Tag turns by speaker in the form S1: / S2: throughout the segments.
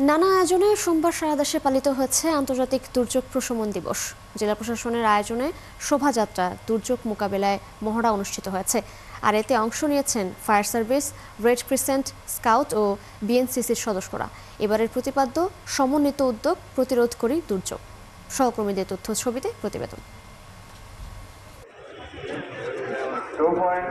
S1: নানা আয়োজনে সোমবার সারা দেশে পালিত হয়েছে আন্তর্জাতিক দুর্যোগ প্রশমন দিবস। জেলা প্রশাসনের আয়োজনে শোভাযাত্রা, দুর্যোগ মোকাবেলায় মহড়া অনুষ্ঠিত হয়েছে। আর এতে অংশ নিয়েছেন fire service, red crescent, scout ও বিএনসিসির সদস্যরা। এবারের প্রতিপাদ্য সমন্বিত উদ্যোগ, প্রতিরোধ করি দুর্যোগ। সহকর্মীদের তথ্য ছবিতে প্রতিবেদন।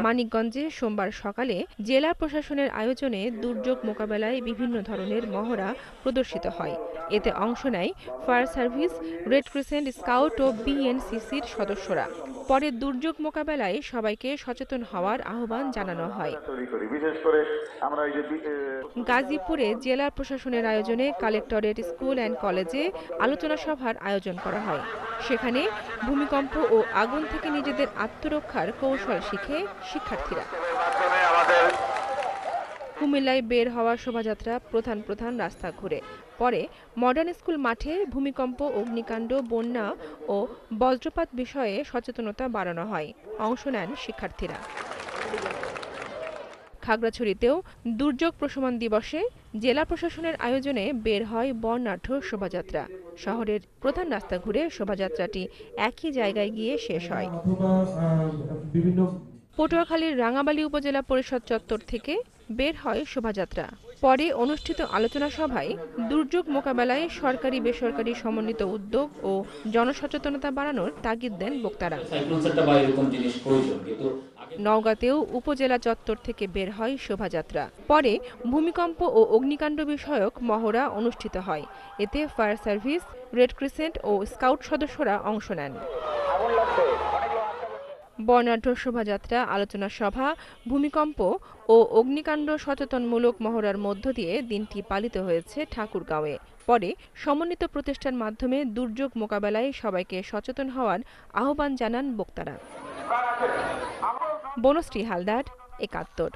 S2: মানিকগঞ্জে সোমবার সকালে জেলা প্রশাসনের আয়োজনে দুর্যোগ মোকাবেলায় বিভিন্ন ধরনের মহড়া প্রদর্শিত হয়। এতে অংশ নেয় fire service, red crescent, scout ও বিএনসিসির সদস্যরা। পরে দুর্যোগ মোকাবেলায় সবাইকে সচেতন হওয়ার আহ্বান জানানো হয়। গাজীপুরে জেলা প্রশাসনের আয়োজনে কালেক্টরেট স্কুল অ্যান্ড কলেজে আলোচনা সভার আয়োজন করা হয়। সেখানে ভূমিকম্প ও আগুন থেকে নিজেদের আত্মরক্ষার কৌশল শিখে শিক্ষার্থীরা। কুমিল্লায় বের হওয়া শোভাযাত্রা প্রধান প্রধান রাস্তা ঘুরে পরে মডার্ন স্কুল মাঠে ভূমিকম্প, অগ্নিকাণ্ড, বন্যা ও বজ্রপাত বিষয়ে সচেতনতা বাড়ানো হয়। অংশ নেন শিক্ষার্থীরা। খাগড়াছড়িতেও দুর্যোগ প্রশমন দিবসে জেলা প্রশাসনের আয়োজনে বের হয় বর্ণাঢ্য শোভাযাত্রা। শহরের প্রধান রাস্তা ঘুরে শোভাযাত্রাটি একই জায়গায় গিয়ে শেষ হয়। পটুয়াখালীর রাঙাবালী উপজেলা পরিষদ চত্বর থেকে বের হয় শোভাযাত্রা। পরে অনুষ্ঠিত আলোচনা সভায় দুর্যোগ মোকাবেলায় সরকারি বেসরকারি সমন্বিত উদ্যোগ ও জনসচেতনতা বাড়ানোর তাগিদ দেন বক্তারা। নওগাঁতেও উপজেলা চত্বর থেকে বের হয় শোভাযাত্রা। পরে ভূমিকম্প ও অগ্নিকাণ্ড বিষয়ক মহড়া অনুষ্ঠিত হয়। এতে ফায়ার সার্ভিস, রেড ক্রিসেন্ট ও স্কাউট সদস্যরা অংশ নেন। বর্ণাঢ্য শোভাযাত্রা, আলোচনা সভা, ভূমিকম্প ও অগ্নিকাণ্ড সচেতনমূলক মহড়ার মধ্য দিয়ে দিনটি পালিত হয়েছে ঠাকুরগাঁওয়ে। পরে সমন্বিত প্রচেষ্টার মাধ্যমে দুর্যোগ মোকাবেলায় সবাইকে সচেতন হওয়ার আহ্বান জানান বক্তারা। বনশ্রী হালদার, ৭১।